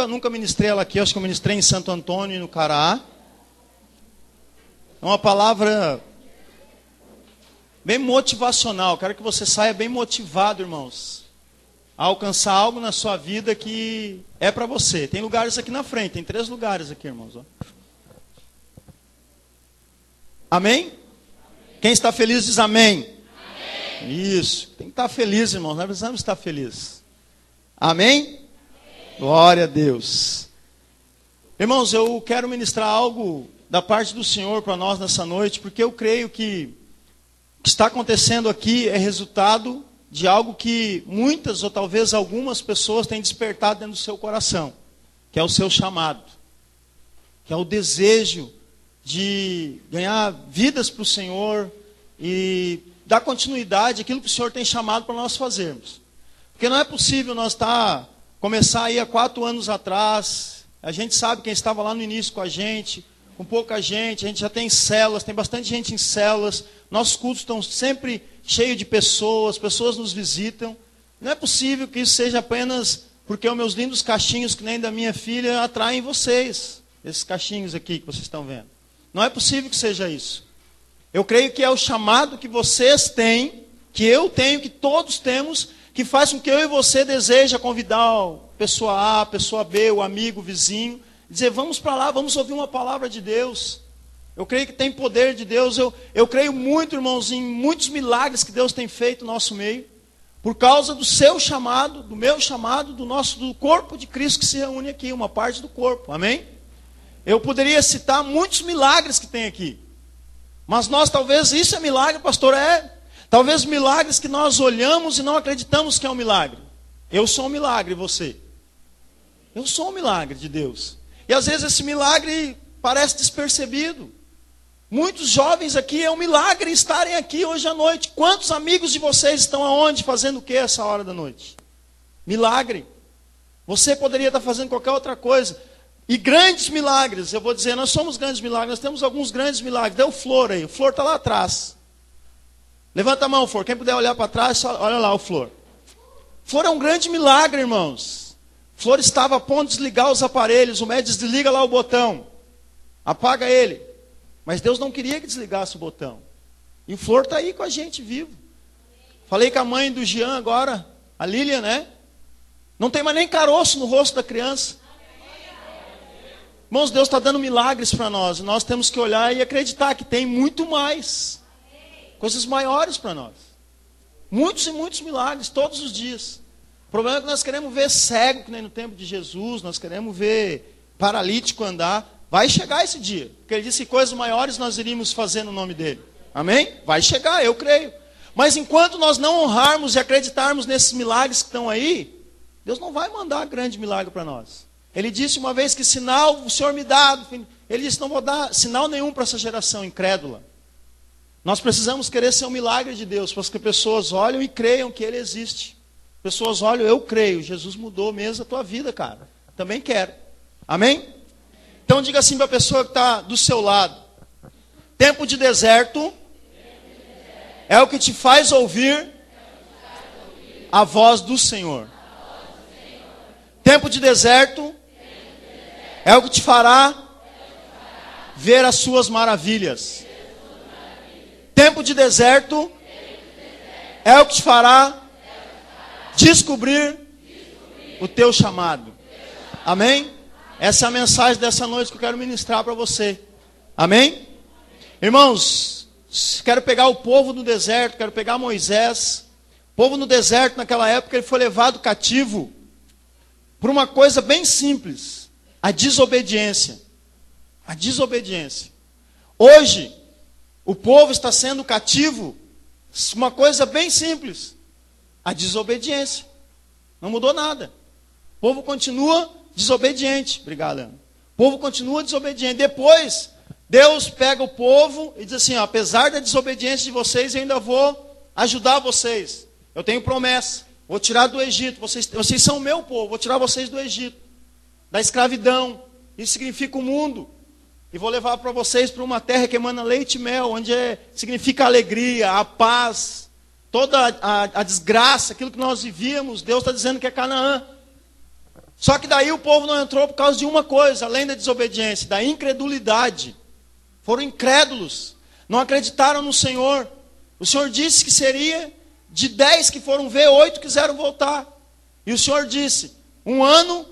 nunca ministrei ela aqui, acho que eu ministrei em Santo Antônio, no Cará. É uma palavra bem motivacional. Quero que você saia bem motivado, irmãos, a alcançar algo na sua vida que é para você. Tem lugares aqui na frente, tem 3 lugares aqui, irmãos. Ó. Amém? Quem está feliz diz amém. Amém. Isso, tem que estar feliz, irmãos. Nós precisamos estar felizes. Amém? Amém? Glória a Deus. Irmãos, eu quero ministrar algo da parte do Senhor para nós nessa noite, porque eu creio que o que está acontecendo aqui é resultado de algo que muitas ou talvez algumas pessoas têm despertado dentro do seu coração, que é o seu chamado, que é o desejo de ganhar vidas para o Senhor e dar continuidade àquilo que o Senhor tem chamado para nós fazermos. Porque não é possível nós começar aí há 4 anos atrás, a gente sabe quem estava lá no início com a gente a gente já tem células, tem bastante gente em células, nossos cultos estão sempre cheios de pessoas nos visitam. Não é possível que isso seja apenas porque os meus lindos cachinhos, que nem da minha filha, atraem vocês, esses cachinhos aqui que vocês estão vendo. Não é possível que seja isso. Eu creio que é o chamado que vocês têm, que eu tenho, que todos temos, que faz com que eu e você deseja convidar a pessoa A, a pessoa B, o amigo, o vizinho, dizer, vamos para lá, vamos ouvir uma palavra de Deus. Eu creio que tem poder de Deus. Eu creio muito, irmãos, em muitos milagres que Deus tem feito no nosso meio, por causa do seu chamado, do meu chamado, do corpo de Cristo que se reúne aqui, uma parte do corpo. Amém? Eu poderia citar muitos milagres que tem aqui. Mas nós talvez, isso é milagre, pastor, talvez milagres que nós olhamos e não acreditamos que é um milagre. Eu sou um milagre, você. Eu sou um milagre de Deus. E às vezes esse milagre parece despercebido. Muitos jovens aqui, é um milagre estarem aqui hoje à noite. Quantos amigos de vocês estão aonde, fazendo o que essa hora da noite? Milagre. Você poderia estar fazendo qualquer outra coisa. E grandes milagres, eu vou dizer, nós somos grandes milagres, nós temos alguns grandes milagres. Dê o Flor aí, o Flor está lá atrás. Levanta a mão, Flor, quem puder olhar para trás, olha lá o Flor. Flor é um grande milagre, irmãos. Flor estava a ponto de desligar os aparelhos, o médico desliga lá o botão, apaga ele. Mas Deus não queria que desligasse o botão. E o Flor está aí com a gente vivo. Falei com a mãe do Jean agora, a Lilian, né? Não tem mais nem caroço no rosto da criança. Irmãos, Deus está dando milagres para nós. E nós temos que olhar e acreditar que tem muito mais. Coisas maiores para nós. Muitos e muitos milagres, todos os dias. O problema é que nós queremos ver cego, que nem no tempo de Jesus. Nós queremos ver paralítico andar. Vai chegar esse dia. Porque ele disse que coisas maiores nós iríamos fazer no nome dele. Amém? Vai chegar, eu creio. Mas enquanto nós não honrarmos e acreditarmos nesses milagres que estão aí, Deus não vai mandar grande milagre para nós. Ele disse uma vez que sinal o Senhor me dá. Ele disse, não vou dar sinal nenhum para essa geração incrédula. Nós precisamos querer ser um milagre de Deus, para que pessoas olhem e creiam que Ele existe. Pessoas olham, eu creio, Jesus mudou mesmo a tua vida, cara. Também quero. Amém? Então diga assim para a pessoa que está do seu lado. Tempo de deserto é o que te faz ouvir a voz do Senhor. Tempo de deserto é o que te fará ver as suas maravilhas. Tempo de deserto é o que te fará descobrir o teu chamado. Amém? Essa é a mensagem dessa noite que eu quero ministrar para você. Amém? Irmãos, quero pegar o povo no deserto, quero pegar Moisés. O povo no deserto, naquela época, ele foi levado cativo por uma coisa bem simples: a desobediência. A desobediência. Hoje, o povo está sendo cativo, uma coisa bem simples: a desobediência. Não mudou nada. O povo continua desobediente. Obrigado, Ana. O povo continua desobediente. Depois, Deus pega o povo e diz assim, ó, apesar da desobediência de vocês, eu ainda vou ajudar vocês. Eu tenho promessa. Vou tirar do Egito. Vocês são o meu povo. Vou tirar vocês do Egito, da escravidão. Isso significa o mundo. E vou levar para vocês para uma terra que emana leite e mel, onde significa a alegria, a paz, toda a desgraça, aquilo que nós vivíamos. Deus está dizendo que é Canaã. Só que daí o povo não entrou por causa de uma coisa, além da desobediência, da incredulidade. Foram incrédulos, não acreditaram no Senhor. O Senhor disse que seria de 10 que foram ver, 8 quiseram voltar. E o Senhor disse, um ano,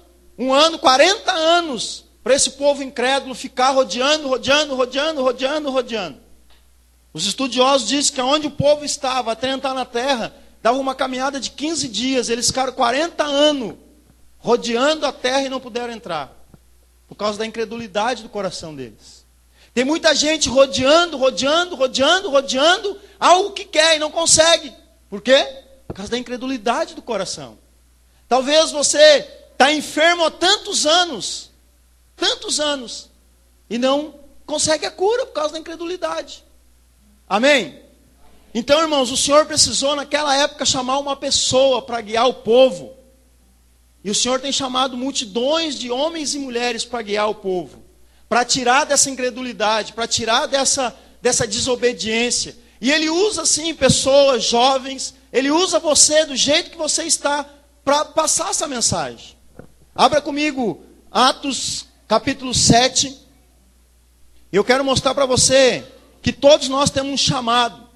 40 anos, para esse povo incrédulo ficar rodeando. Os estudiosos dizem que onde o povo estava, até entrar na terra, dava uma caminhada de 15 dias. Eles ficaram 40 anos rodeando a terra e não puderam entrar. Por causa da incredulidade do coração deles. Tem muita gente rodeando, algo que quer e não consegue. Por quê? Por causa da incredulidade do coração. Talvez você está enfermo há tantos anos, e não consegue a cura por causa da incredulidade. Amém? Então, irmãos, o Senhor precisou naquela época chamar uma pessoa para guiar o povo. E o Senhor tem chamado multidões de homens e mulheres para guiar o povo. Para tirar dessa incredulidade, para tirar dessa desobediência. E Ele usa sim pessoas, jovens, Ele usa você do jeito que você está para passar essa mensagem. Abra comigo Atos capítulo 7. Eu quero mostrar para você que todos nós temos um chamado.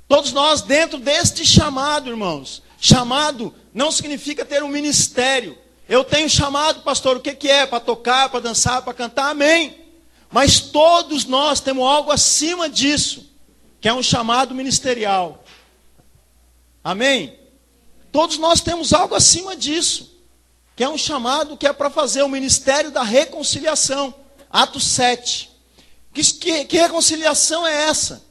Todos nós dentro deste chamado, irmãos. Chamado não significa ter um ministério. Eu tenho chamado, pastor, o que é? Para tocar, para dançar, para cantar, amém. Mas todos nós temos algo acima disso, que é um chamado ministerial. Amém? Todos nós temos algo acima disso, que é um chamado que é para fazer o ministério da reconciliação. Atos 7. Que reconciliação é essa?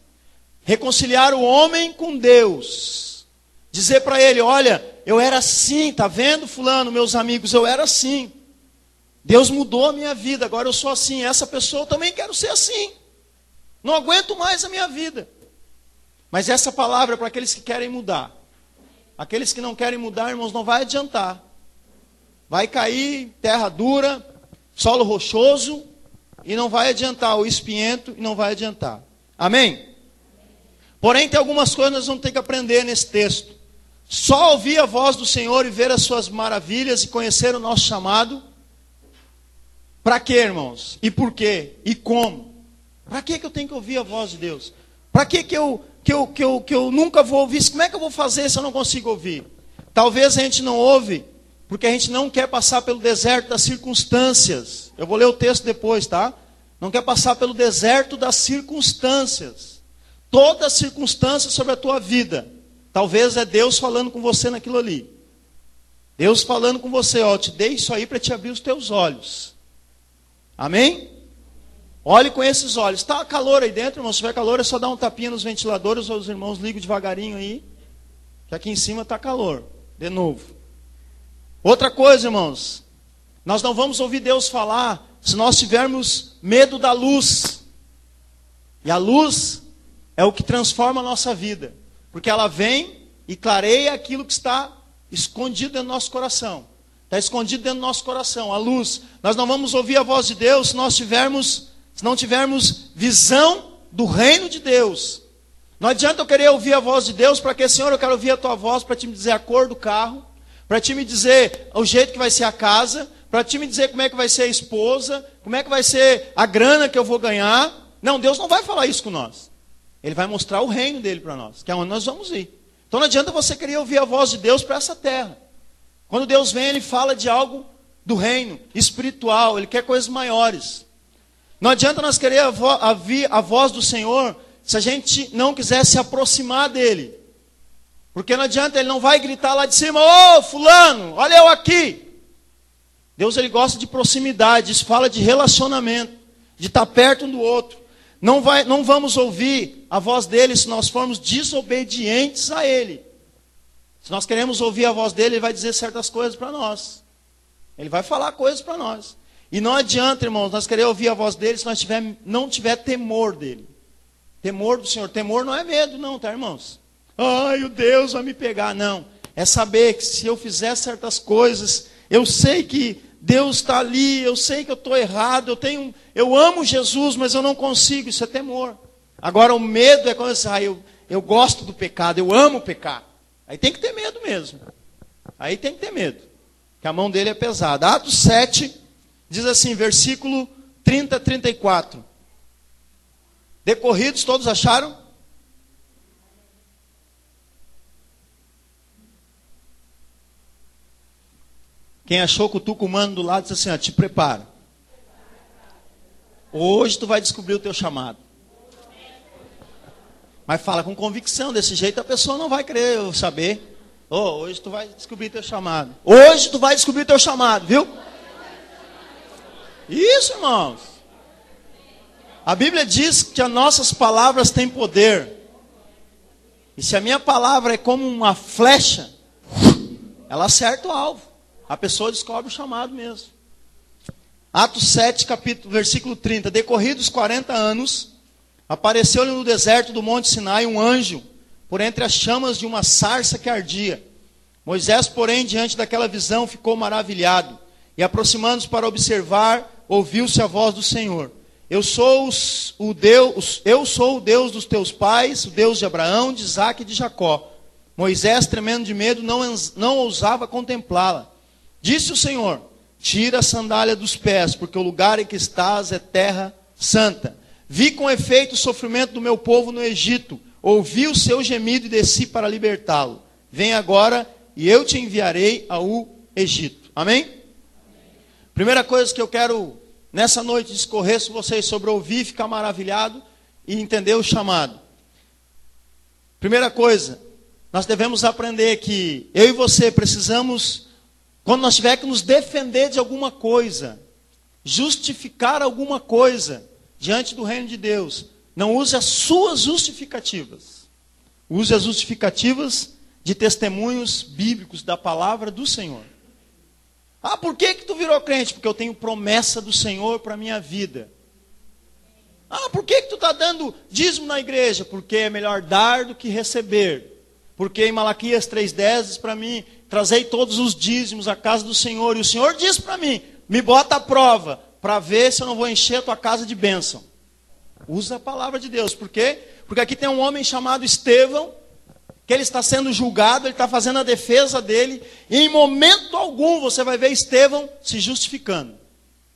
Reconciliar o homem com Deus. Dizer para ele, olha, eu era assim, tá vendo fulano, meus amigos, eu era assim. Deus mudou a minha vida, agora eu sou assim. Essa pessoa eu também quero ser assim. Não aguento mais a minha vida. Mas essa palavra é para aqueles que querem mudar. Aqueles que não querem mudar, irmãos, não vai adiantar. Vai cair terra dura, solo rochoso, e não vai adiantar o espinhento, e não vai adiantar. Amém? Porém, tem algumas coisas que nós vamos ter que aprender nesse texto. Só ouvir a voz do Senhor e ver as suas maravilhas e conhecer o nosso chamado. Para quê, irmãos? E por quê? E como? Para que eu tenho que ouvir a voz de Deus? Para que eu nunca vou ouvir? Como é que eu vou fazer se eu não consigo ouvir? Talvez a gente não ouve porque a gente não quer passar pelo deserto das circunstâncias. Eu vou ler o texto depois, tá? Não quer passar pelo deserto das circunstâncias. Toda circunstância sobre a tua vida. Talvez é Deus falando com você naquilo ali. Deus falando com você, ó, te dei isso aí para te abrir os teus olhos. Amém? Olhe com esses olhos. Está calor aí dentro, irmão? Se tiver calor, é só dar um tapinha nos ventiladores, ou os irmãos ligam devagarinho aí. Que aqui em cima está calor. De novo. Outra coisa, irmãos. Nós não vamos ouvir Deus falar se nós tivermos medo da luz. E a luz é o que transforma a nossa vida. Porque ela vem e clareia aquilo que está escondido dentro do nosso coração. Está escondido dentro do nosso coração, a luz. Nós não vamos ouvir a voz de Deus se não tivermos visão do reino de Deus. Não adianta eu querer ouvir a voz de Deus, para que, Senhor, eu quero ouvir a tua voz para te me dizer a cor do carro, para te me dizer o jeito que vai ser a casa, para te me dizer como é que vai ser a esposa, como é que vai ser a grana que eu vou ganhar. Não, Deus não vai falar isso com nós. Ele vai mostrar o reino dele para nós, que é onde nós vamos ir. Então não adianta você querer ouvir a voz de Deus para essa terra. Quando Deus vem, Ele fala de algo do reino espiritual, Ele quer coisas maiores. Não adianta nós querer ouvir a voz do Senhor se a gente não quiser se aproximar dEle. Porque não adianta, Ele não vai gritar lá de cima, ô fulano, olha eu aqui. Deus, Ele gosta de proximidade, isso fala de relacionamento, de estar perto um do outro. Não vamos ouvir a voz dele se nós formos desobedientes a ele. Se nós queremos ouvir a voz dele, ele vai dizer certas coisas para nós. Ele vai falar coisas para nós. E não adianta, irmãos, nós querer ouvir a voz dele se nós não tiver temor dele. Temor do Senhor. Temor não é medo, não, tá, irmãos? Ai, o Deus vai me pegar. Não. É saber que se eu fizer certas coisas, eu sei que Deus está ali, eu sei que eu estou errado, eu amo Jesus, mas eu não consigo, isso é temor. Agora o medo é quando você, eu gosto do pecado, eu amo pecar. Aí tem que ter medo mesmo. Aí tem que ter medo. que a mão dele é pesada. Atos 7, diz assim, versículo 30 a 34. Decorridos, todos acharam? Quem achou, cutuca o mano do lado e diz assim, ó, te prepara. Hoje tu vai descobrir o teu chamado. Mas fala com convicção, desse jeito a pessoa não vai querer saber. Hoje tu vai descobrir teu chamado. Hoje tu vai descobrir teu chamado, viu? Isso, irmãos. A Bíblia diz que as nossas palavras têm poder. E se a minha palavra é como uma flecha, ela acerta o alvo. A pessoa descobre o chamado mesmo. Atos 7, versículo 30. Decorridos 40 anos, apareceu-lhe no deserto do monte Sinai um anjo, por entre as chamas de uma sarça que ardia. Moisés, porém, diante daquela visão, ficou maravilhado. E aproximando-se para observar, ouviu-se a voz do Senhor. Eu sou o Deus dos teus pais, o Deus de Abraão, de Isaque e de Jacó. Moisés, tremendo de medo, não ousava contemplá-la. Disse o Senhor, tira a sandália dos pés, porque o lugar em que estás é terra santa. Vi com efeito o sofrimento do meu povo no Egito, ouvi o seu gemido e desci para libertá-lo. Vem agora e eu te enviarei ao Egito. Amém? Primeira coisa que eu quero nessa noite discorrer com vocês sobre ouvir, ficar maravilhado e entender o chamado. Primeira coisa, nós devemos aprender que eu e você precisamos, quando nós tiver que nos defender de alguma coisa, justificar alguma coisa diante do reino de Deus, não use as suas justificativas. Use as justificativas de testemunhos bíblicos da palavra do Senhor. Ah, por que tu virou crente? Porque eu tenho promessa do Senhor para a minha vida. Ah, por que tu está dando dízimo na igreja? Porque é melhor dar do que receber. Porque em Malaquias 3,10 diz para mim, trazei todos os dízimos à casa do Senhor. E o Senhor diz para mim, me bota à prova, para ver se eu não vou encher a tua casa de bênção. Usa a palavra de Deus. Por quê? Porque aqui tem um homem chamado Estevão, que ele está sendo julgado, ele está fazendo a defesa dele, e em momento algum você vai ver Estevão se justificando.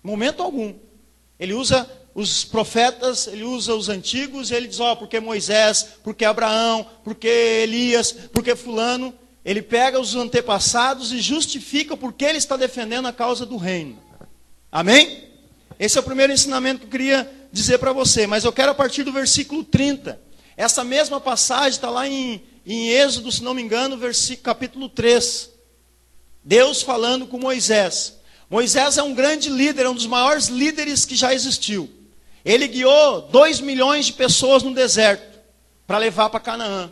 Em momento algum. Ele usa os profetas, ele usa os antigos, e ele diz, porque Moisés, porque Abraão, porque Elias, porque fulano. Ele pega os antepassados e justifica porque ele está defendendo a causa do reino. Amém? Esse é o primeiro ensinamento que eu queria dizer para você. Mas eu quero a partir do versículo 30. Essa mesma passagem está lá em Êxodo, se não me engano, capítulo 3. Deus falando com Moisés. Moisés é um grande líder, é um dos maiores líderes que já existiu. Ele guiou 2 milhões de pessoas no deserto para levar para Canaã.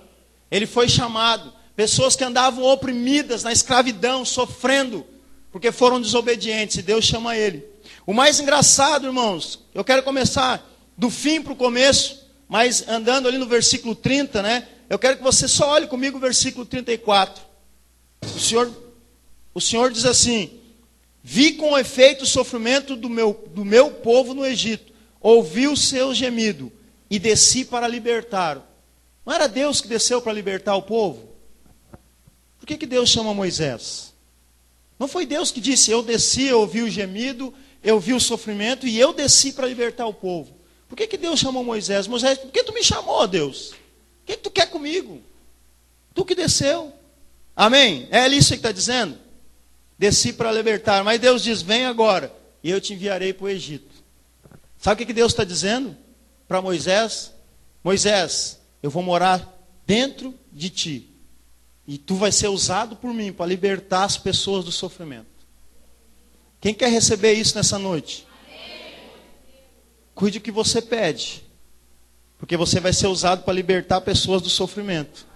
Ele foi chamado. Pessoas que andavam oprimidas na escravidão, sofrendo, porque foram desobedientes, e Deus chama ele. O mais engraçado, irmãos, eu quero começar do fim para o começo, mas andando ali no versículo 30, né? Eu quero que você só olhe comigo o versículo 34. O Senhor diz assim, vi com efeito o sofrimento do meu povo no Egito, ouvi o seu gemido, e desci para libertar. Não era Deus que desceu para libertar o povo? Por que Deus chama Moisés? Não foi Deus que disse, eu desci, eu ouvi o gemido, eu vi o sofrimento e eu desci para libertar o povo. Por que Deus chamou Moisés? Moisés, por que tu me chamou, Deus? O que tu quer comigo? Tu que desceu. Amém? É isso que está dizendo? Desci para libertar. Mas Deus diz, vem agora e eu te enviarei para o Egito. Sabe o que Deus está dizendo para Moisés? Moisés, eu vou morar dentro de ti. E tu vai ser usado por mim para libertar as pessoas do sofrimento. Quem quer receber isso nessa noite? Cuide do que você pede. Porque você vai ser usado para libertar pessoas do sofrimento.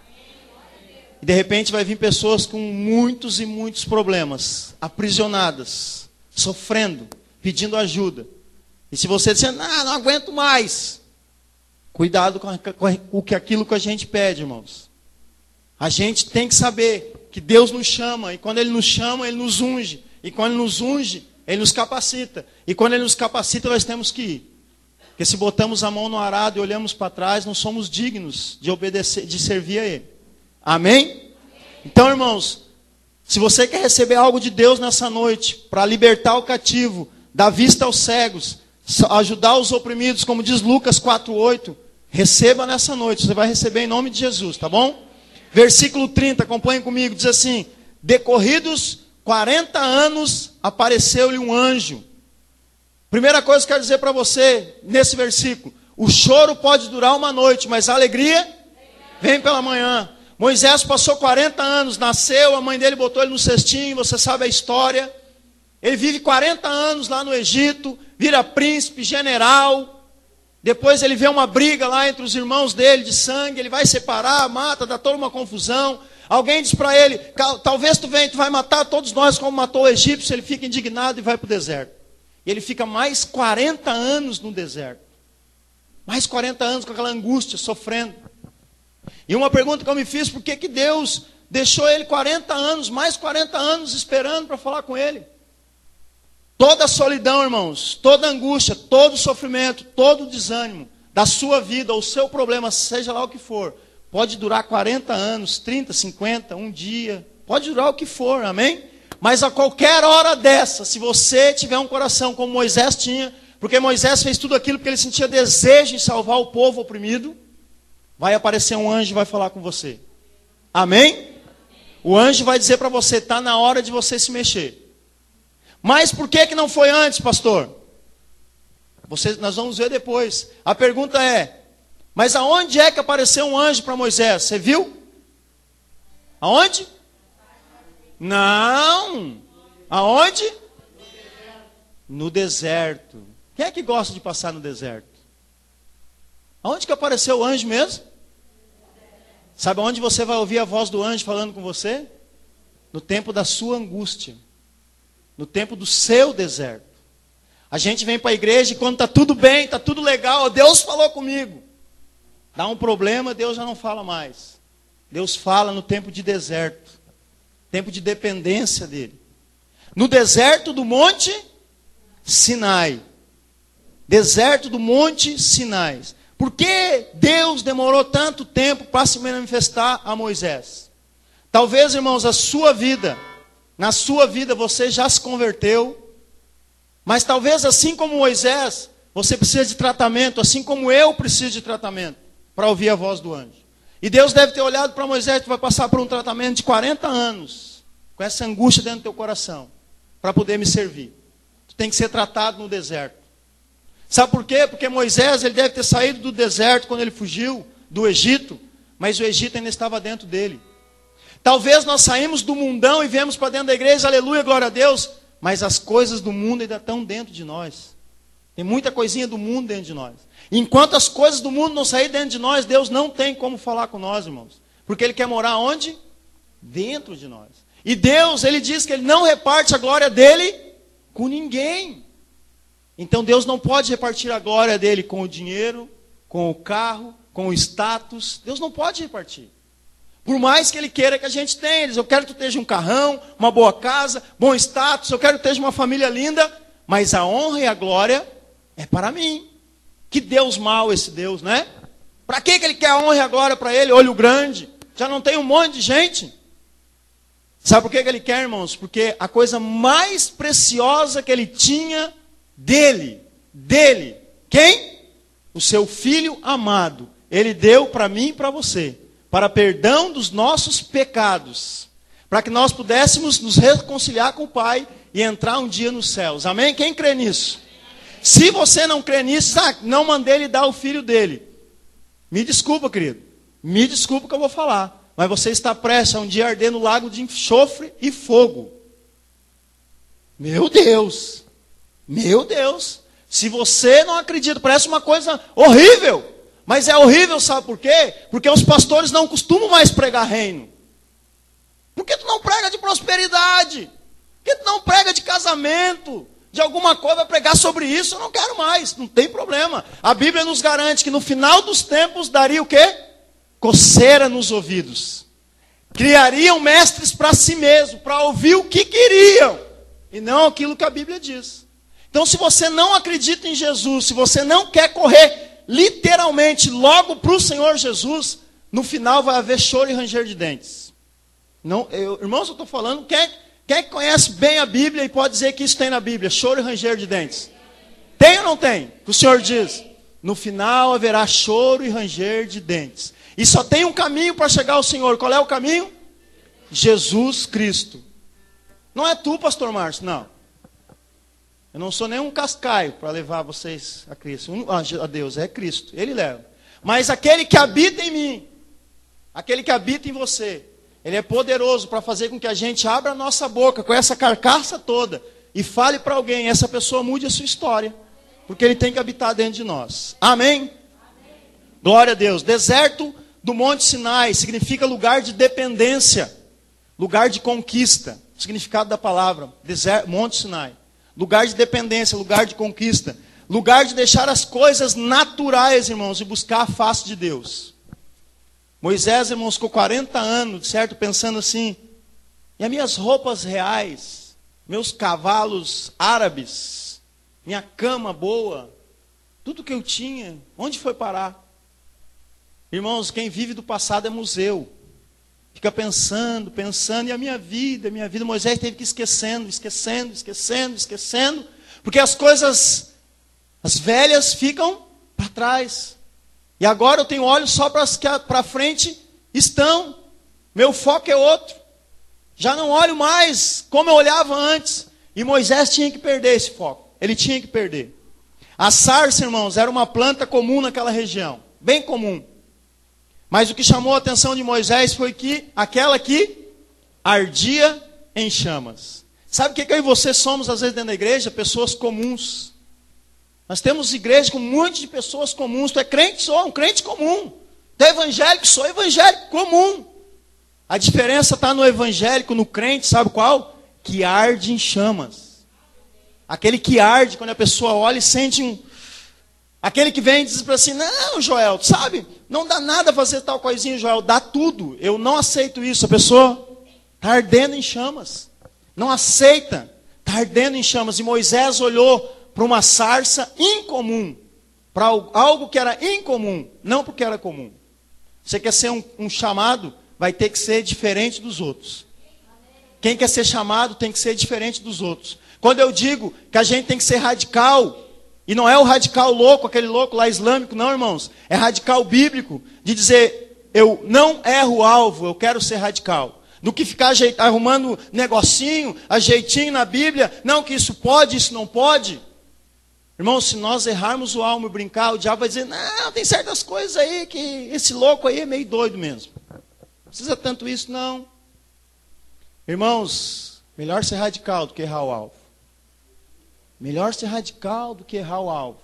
E de repente vai vir pessoas com muitos e muitos problemas. Aprisionadas. Sofrendo. Pedindo ajuda. E se você disser, não aguento mais. Cuidado com aquilo que a gente pede, irmãos. A gente tem que saber que Deus nos chama, e quando Ele nos chama, Ele nos unge. E quando Ele nos unge, Ele nos capacita. E quando Ele nos capacita, nós temos que ir. Porque se botamos a mão no arado e olhamos para trás, não somos dignos de obedecer, de servir a Ele. Amém? Então, irmãos, Se você quer receber algo de Deus nessa noite, para libertar o cativo, dar vista aos cegos, ajudar os oprimidos, como diz Lucas 4:8, receba nessa noite, você vai receber em nome de Jesus, tá bom? Versículo 30, acompanhe comigo, diz assim: decorridos 40 anos, apareceu-lhe um anjo. Primeira coisa que eu quero dizer para você, nesse versículo, o choro pode durar uma noite, mas a alegria vem pela manhã. Moisés passou 40 anos, nasceu, a mãe dele botou ele no cestinho, você sabe a história. Ele vive 40 anos lá no Egito, vira príncipe, general. Depois ele vê uma briga lá entre os irmãos dele de sangue, ele vai separar, mata, dá toda uma confusão. Alguém diz para ele, talvez tu venha, tu vai matar todos nós como matou o egípcio. Ele fica indignado e vai para o deserto. E ele fica mais 40 anos no deserto. Mais 40 anos com aquela angústia, sofrendo. E uma pergunta que eu me fiz, por que Deus deixou ele 40 anos, mais 40 anos esperando para falar com ele? Toda a solidão, irmãos, toda a angústia, todo o sofrimento, todo o desânimo da sua vida, ou o seu problema, seja lá o que for, pode durar 40 anos, 30, 50, um dia, pode durar o que for, amém? Mas a qualquer hora dessa, se você tiver um coração como Moisés tinha, porque Moisés fez tudo aquilo porque ele sentia desejo em salvar o povo oprimido, vai aparecer um anjo e vai falar com você. Amém? O anjo vai dizer para você, está na hora de você se mexer. Mas por que não foi antes, pastor? Nós vamos ver depois. A pergunta é, mas aonde é que apareceu um anjo para Moisés? Você viu? Aonde? Não. Aonde? No deserto. Quem é que gosta de passar no deserto? Aonde que apareceu o anjo mesmo? Sabe aonde você vai ouvir a voz do anjo falando com você? No tempo da sua angústia. No tempo do seu deserto. A gente vem para a igreja e quando está tudo bem, está tudo legal, Deus falou comigo. Dá um problema, Deus já não fala mais. Deus fala no tempo de deserto. Tempo de dependência dele. No deserto do monte Sinai. Deserto do monte Sinai. Por que Deus demorou tanto tempo para se manifestar a Moisés? Talvez, irmãos, na sua vida você já se converteu, mas talvez assim como Moisés, você precisa de tratamento, assim como eu preciso de tratamento, para ouvir a voz do anjo. E Deus deve ter olhado para Moisés, tu vai passar por um tratamento de 40 anos, com essa angústia dentro do teu coração, para poder me servir. Tu tem que ser tratado no deserto. Sabe por quê? Porque Moisés, ele deve ter saído do deserto quando ele fugiu do Egito, mas o Egito ainda estava dentro dele. Talvez nós saímos do mundão e viemos para dentro da igreja, aleluia, glória a Deus, mas as coisas do mundo ainda estão dentro de nós. Tem muita coisinha do mundo dentro de nós. Enquanto as coisas do mundo não saírem dentro de nós, Deus não tem como falar com nós, irmãos. Porque Ele quer morar onde? Dentro de nós. E Deus, Ele diz que Ele não reparte a glória dEle com ninguém. Então Deus não pode repartir a glória dEle com o dinheiro, com o carro, com o status. Deus não pode repartir. Por mais que Ele queira que a gente tenha. Ele diz, eu quero que tu esteja um carrão, uma boa casa, bom status, eu quero que tu esteja uma família linda, mas a honra e a glória é para mim. Que Deus mau esse Deus, né? Para que Ele quer a honra e a glória para Ele? Olho grande. Já não tem um monte de gente. Sabe por que Ele quer, irmãos? Porque a coisa mais preciosa que Ele tinha dele, quem? O seu Filho amado. Ele deu para mim e para você. Para perdão dos nossos pecados. Para que nós pudéssemos nos reconciliar com o Pai e entrar um dia nos céus. Amém? Quem crê nisso? Se você não crê nisso, não mandei Ele dar o Filho dele. Me desculpa, querido. Me desculpa que eu vou falar. Mas você está prestes a um dia arder no lago de enxofre e fogo. Meu Deus. Meu Deus. Se você não acredita, parece uma coisa horrível. Mas é horrível, sabe por quê? Porque os pastores não costumam mais pregar reino. Por que tu não prega de prosperidade? Por que tu não prega de casamento? De alguma coisa, vai pregar sobre isso? Eu não quero mais, não tem problema. A Bíblia nos garante que no final dos tempos daria o quê? Coceira nos ouvidos. Criariam mestres para si mesmos, para ouvir o que queriam. E não aquilo que a Bíblia diz. Então se você não acredita em Jesus, se você não quer correr literalmente logo para o Senhor Jesus, no final vai haver choro e ranger de dentes. Não, irmãos, eu estou falando, quem é que conhece bem a Bíblia e pode dizer que isso tem na Bíblia? Choro e ranger de dentes. Tem ou não tem? O Senhor diz, no final haverá choro e ranger de dentes. E só tem um caminho para chegar ao Senhor. Qual é o caminho? Jesus Cristo. Não é tu, pastor Márcio, não. Eu não sou nenhum cascaio para levar vocês a Cristo. A Deus, é Cristo, Ele leva. Mas aquele que habita em mim, aquele que habita em você, Ele é poderoso para fazer com que a gente abra a nossa boca com essa carcaça toda e fale para alguém, essa pessoa mude a sua história, porque Ele tem que habitar dentro de nós. Amém? Amém. Glória a Deus. Deserto do Monte Sinai significa lugar de dependência, lugar de conquista. O significado da palavra, deserto, Monte Sinai. Lugar de dependência, lugar de conquista. Lugar de deixar as coisas naturais, irmãos, e buscar a face de Deus. Moisés, irmãos, ficou 40 anos, certo? Pensando assim, e as minhas roupas reais, meus cavalos árabes, minha cama boa, tudo que eu tinha, onde foi parar? Irmãos, quem vive do passado é museu. Fica pensando, e a minha vida, Moisés teve que ir esquecendo, porque as coisas, as velhas ficam para trás. E agora eu tenho olhos só para as que para frente estão. Meu foco é outro. Já não olho mais como eu olhava antes. E Moisés tinha que perder esse foco. Ele tinha que perder. A sarça, irmãos, era uma planta comum naquela região. Bem comum. Mas o que chamou a atenção de Moisés foi que aquela que ardia em chamas. Sabe o que eu e você somos às vezes dentro da igreja? Pessoas comuns. Nós temos igreja com um monte de pessoas comuns. Tu é crente? Sou um crente comum. Tu é evangélico? Sou evangélico comum. A diferença está no evangélico, no crente, sabe qual? Que arde em chamas. Aquele que arde, quando a pessoa olha e sente um... Aquele que vem e diz para assim, não, Joel, sabe? Não dá nada fazer tal coisinha, Joel. Dá tudo. Eu não aceito isso. A pessoa está ardendo em chamas. Não aceita. Está ardendo em chamas. E Moisés olhou para uma sarça incomum, para algo que era incomum, não porque era comum. Você quer ser um chamado, vai ter que ser diferente dos outros. Quem quer ser chamado tem que ser diferente dos outros. Quando eu digo que a gente tem que ser radical, e não é o radical louco, aquele louco lá islâmico, não, irmãos. É radical bíblico, de dizer, eu não erro o alvo, eu quero ser radical. Do que ficar arrumando negocinho, ajeitinho na Bíblia, não, que isso pode, isso não pode. Irmãos, se nós errarmos o alvo e brincar, o diabo vai dizer, não, tem certas coisas aí que esse louco aí é meio doido mesmo. Não precisa tanto isso, não. Irmãos, melhor ser radical do que errar o alvo. Melhor ser radical do que errar o alvo.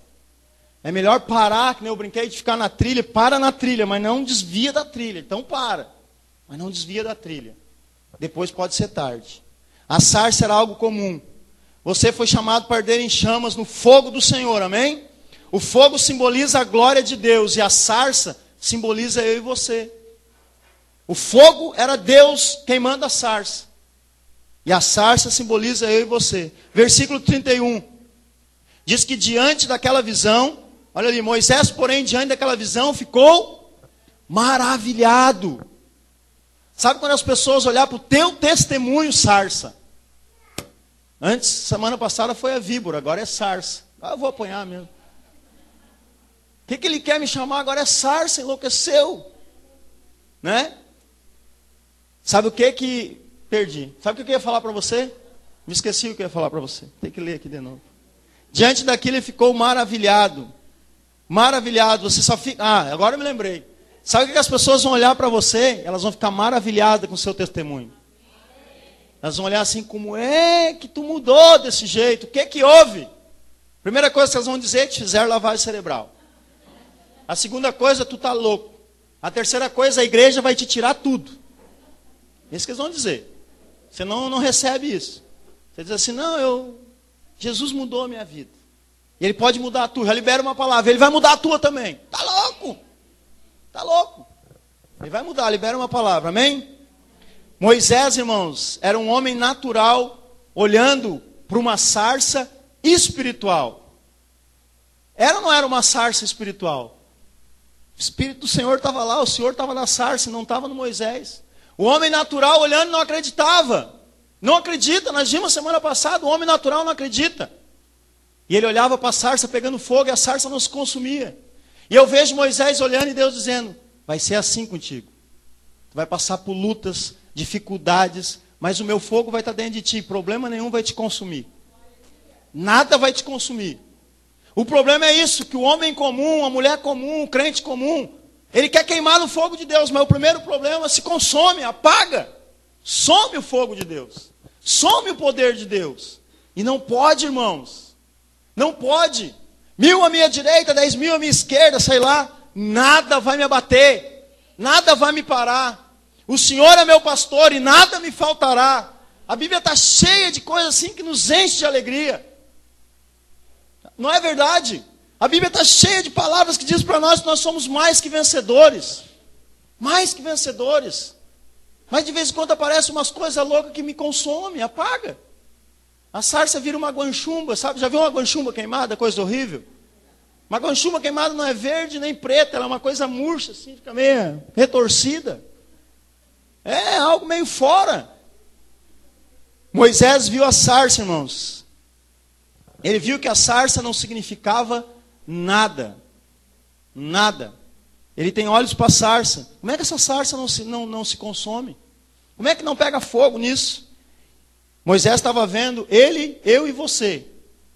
É melhor parar, que nem eu brinquei, de ficar na trilha, para na trilha, mas não desvia da trilha. Então para, mas não desvia da trilha. Depois pode ser tarde. A sarça era algo comum. Você foi chamado para arder em chamas no fogo do Senhor, amém? O fogo simboliza a glória de Deus e a sarça simboliza eu e você. O fogo era Deus queimando a sarça. E a sarça simboliza eu e você. Versículo 31. Diz que diante daquela visão, olha ali, Moisés, porém, diante daquela visão, ficou maravilhado. Sabe quando as pessoas olhar para o teu testemunho, sarça? Antes, semana passada foi a víbora, agora é sarça. Ah, eu vou apanhar mesmo. O que ele quer me chamar agora é sarça, enlouqueceu. Né? Sabe o que perdi? Sabe o que eu ia falar para você? Me esqueci o que eu ia falar para você. Tem que ler aqui de novo. Diante daquilo ele ficou maravilhado. Maravilhado. Você só fica... Ah, agora eu me lembrei. Sabe o que as pessoas vão olhar para você? Elas vão ficar maravilhadas com o seu testemunho. Elas vão olhar assim, como é que tu mudou desse jeito? O que houve? Primeira coisa que elas vão dizer, te fizeram lavagem cerebral. A segunda coisa, tu tá louco. A terceira coisa, a igreja vai te tirar tudo. Isso que eles vão dizer. Você não recebe isso. Você diz assim, não, Jesus mudou a minha vida. E Ele pode mudar a tua. Já libera uma palavra, Ele vai mudar a tua também. Tá louco? Tá louco? Ele vai mudar, libera uma palavra, amém? Moisés, irmãos, era um homem natural, olhando para uma sarça espiritual. Era ou não era uma sarça espiritual? O Espírito do Senhor estava lá, o Senhor estava na sarça, não estava no Moisés. O homem natural olhando não acreditava. Não acredita, nós vimos semana passada, o homem natural não acredita. E ele olhava para a sarça pegando fogo e a sarça não se consumia. E eu vejo Moisés olhando e Deus dizendo, vai ser assim contigo. Tu vai passar por lutas, dificuldades, mas o meu fogo vai estar dentro de ti, problema nenhum vai te consumir. Nada vai te consumir. O problema é isso, que o homem comum, a mulher comum, o crente comum, ele quer queimar no fogo de Deus, mas o primeiro problema se consome, apaga. Some o fogo de Deus. Some o poder de Deus. E não pode, irmãos. Não pode. 1000 à minha direita, 10.000 à minha esquerda, sei lá. Nada vai me abater. Nada vai me parar. O Senhor é meu pastor e nada me faltará. A Bíblia está cheia de coisas assim que nos enche de alegria. Não é verdade? A Bíblia está cheia de palavras que diz para nós que nós somos mais que vencedores. Mais que vencedores. Mas de vez em quando aparecem umas coisas loucas que me consomem, apaga. A sarça vira uma guanchumba, sabe? Já viu uma guanchumba queimada, coisa horrível? Uma guanchumba queimada não é verde nem preta, ela é uma coisa murcha, assim, fica meio retorcida. É algo meio fora. Moisés viu a sarça, irmãos. Ele viu que a sarça não significava nada. Nada. Ele tem olhos para a sarça. Como é que essa sarça não se consome? Como é que não pega fogo nisso? Moisés estava vendo ele, eu e você,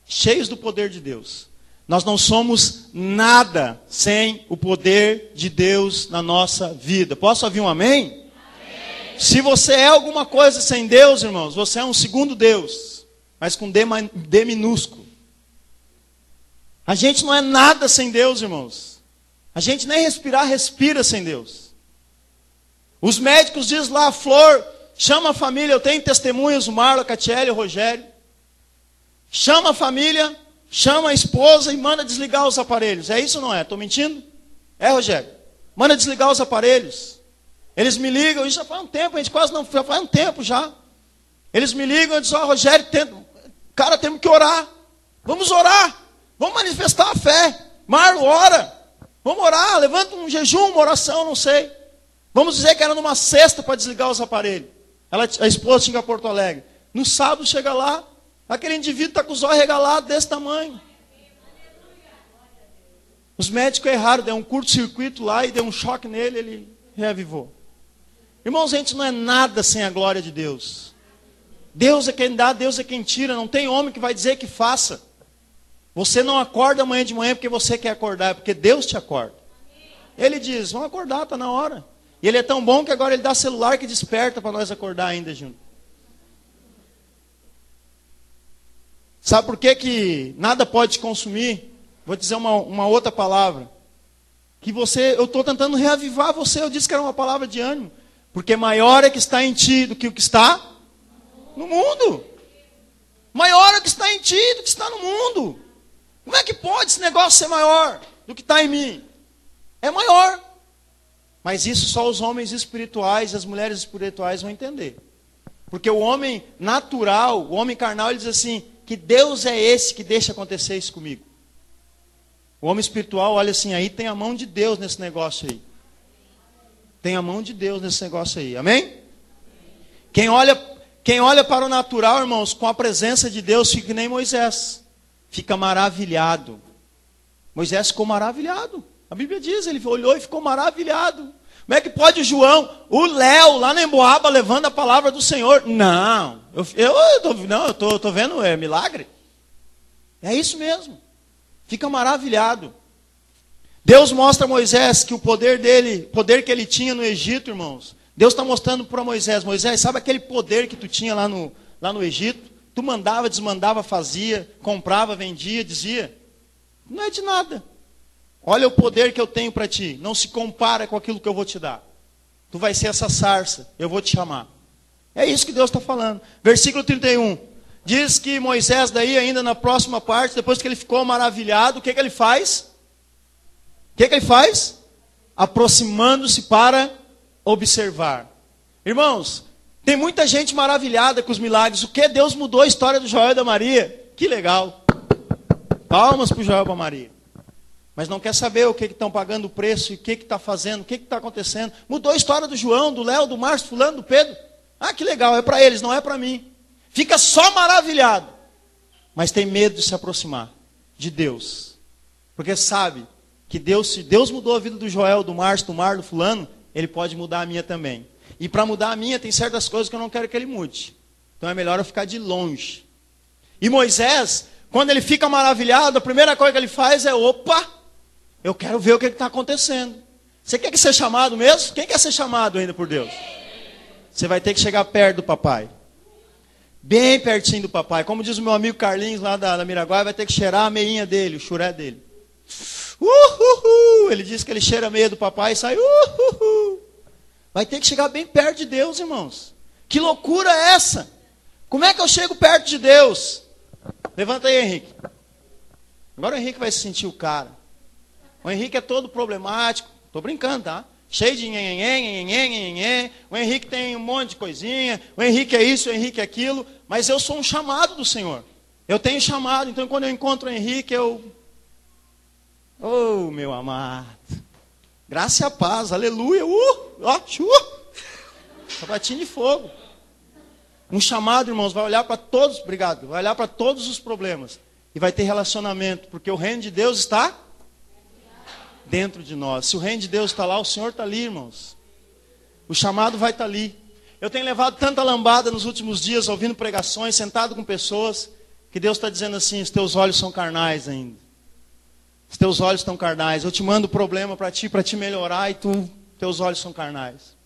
cheios do poder de Deus. Nós não somos nada sem o poder de Deus na nossa vida. Posso ouvir um amém? Amém. Se você é alguma coisa sem Deus, irmãos, você é um segundo Deus, mas com D minúsculo. A gente não é nada sem Deus, irmãos. A gente nem respirar, respira sem Deus. Os médicos dizem lá, Flor, chama a família, eu tenho testemunhas, o Marlon, a Catiele, o Rogério. Chama a família, chama a esposa e manda desligar os aparelhos. É isso ou não é? Estou mentindo? É, Rogério? Manda desligar os aparelhos. Eles me ligam, isso já faz um tempo, a gente quase não, já faz um tempo já. Eles me ligam e dizem, Rogério, cara, temos que orar. Vamos orar. Vamos manifestar a fé. Marlon, ora. Vamos orar, levanta um jejum, uma oração, não sei. Vamos dizer que era numa sexta para desligar os aparelhos. A esposa tinha Porto Alegre. No sábado chega lá, aquele indivíduo está com os olhos regalados desse tamanho. Os médicos erraram, deu um curto-circuito lá e deu um choque nele, ele reavivou. Irmãos, a gente não é nada sem a glória de Deus. Deus é quem dá, Deus é quem tira. Não tem homem que vai dizer que faça. Você não acorda amanhã de manhã porque você quer acordar, é porque Deus te acorda. Ele diz, vamos acordar, está na hora. E ele é tão bom que agora ele dá celular que desperta para nós acordar ainda junto. Sabe por que nada pode te consumir? Vou dizer uma outra palavra. Que eu estou tentando reavivar você, eu disse que era uma palavra de ânimo. Porque maior é que está em ti do que o que está no mundo. Maior é o que está em ti do que está no mundo. Como é que pode esse negócio ser maior do que está em mim? É maior. Mas isso só os homens espirituais e as mulheres espirituais vão entender. Porque o homem natural, o homem carnal, ele diz assim, que Deus é esse que deixa acontecer isso comigo. O homem espiritual olha assim, aí tem a mão de Deus nesse negócio aí. Tem a mão de Deus nesse negócio aí, amém? Quem olha para o natural, irmãos, com a presença de Deus, fica que nem Moisés. Fica maravilhado. Moisés ficou maravilhado. A Bíblia diz, ele olhou e ficou maravilhado. Como é que pode o João, o Léo, lá na Emboaba, levando a palavra do Senhor? Não, eu estou vendo, é milagre. É isso mesmo. Fica maravilhado. Deus mostra a Moisés que o poder dele, poder que ele tinha no Egito, irmãos. Deus está mostrando para Moisés, sabe aquele poder que tu tinha lá no Egito? Tu mandava, desmandava, fazia, comprava, vendia, dizia. Não é de nada. Olha o poder que eu tenho para ti. Não se compara com aquilo que eu vou te dar. Tu vai ser essa sarça, eu vou te chamar. É isso que Deus está falando. Versículo 31. Diz que Moisés daí, ainda na próxima parte, depois que ele ficou maravilhado, o que ele faz? O que ele faz? Aproximando-se para observar. Irmãos, tem muita gente maravilhada com os milagres. O que? Deus mudou a história do Joel e da Maria. Que legal. Palmas para o Joel e para a Maria. mas não quer saber o que estão pagando o preço, e o que está fazendo, o que está acontecendo. Mudou a história do João, do Léo, do Márcio, fulano, do Pedro. Ah, que legal, é para eles, não é para mim. Fica só maravilhado, mas tem medo de se aproximar de Deus. Porque sabe que Deus, se Deus mudou a vida do Joel, do Márcio, do Mar, do fulano, Ele pode mudar a minha também. E para mudar a minha, tem certas coisas que eu não quero que Ele mude. Então é melhor eu ficar de longe. E Moisés, quando ele fica maravilhado, a primeira coisa que ele faz é, opa, eu quero ver o que está acontecendo. Você quer ser chamado mesmo? Quem quer ser chamado ainda por Deus? Você vai ter que chegar perto do papai. Bem pertinho do papai. Como diz o meu amigo Carlinhos lá da Miraguaia, vai ter que cheirar a meinha dele, o churé dele. Ele diz que ele cheira a meia do papai e sai. Vai ter que chegar bem perto de Deus, irmãos. Que loucura é essa? Como é que eu chego perto de Deus? Levanta aí, Henrique. Agora o Henrique vai se sentir o cara. O Henrique é todo problemático. Estou brincando, tá? Cheio de nhenhenhen. O Henrique tem um monte de coisinha. O Henrique é isso, o Henrique é aquilo. Mas eu sou um chamado do Senhor. Eu tenho chamado. Então quando eu encontro o Henrique, oh, meu amado. Graça e a paz. Aleluia. Sapatinho de fogo. Um chamado, irmãos, vai olhar para todos. Obrigado. Vai olhar para todos os problemas. E vai ter relacionamento. Porque o reino de Deus está dentro de nós. Se o reino de Deus está lá, o Senhor está ali, irmãos. O chamado vai estar ali. Eu tenho levado tanta lambada nos últimos dias, ouvindo pregações, sentado com pessoas, que Deus está dizendo assim, os teus olhos são carnais ainda. Os teus olhos estão carnais. Eu te mando problema para te melhorar, e teus olhos são carnais.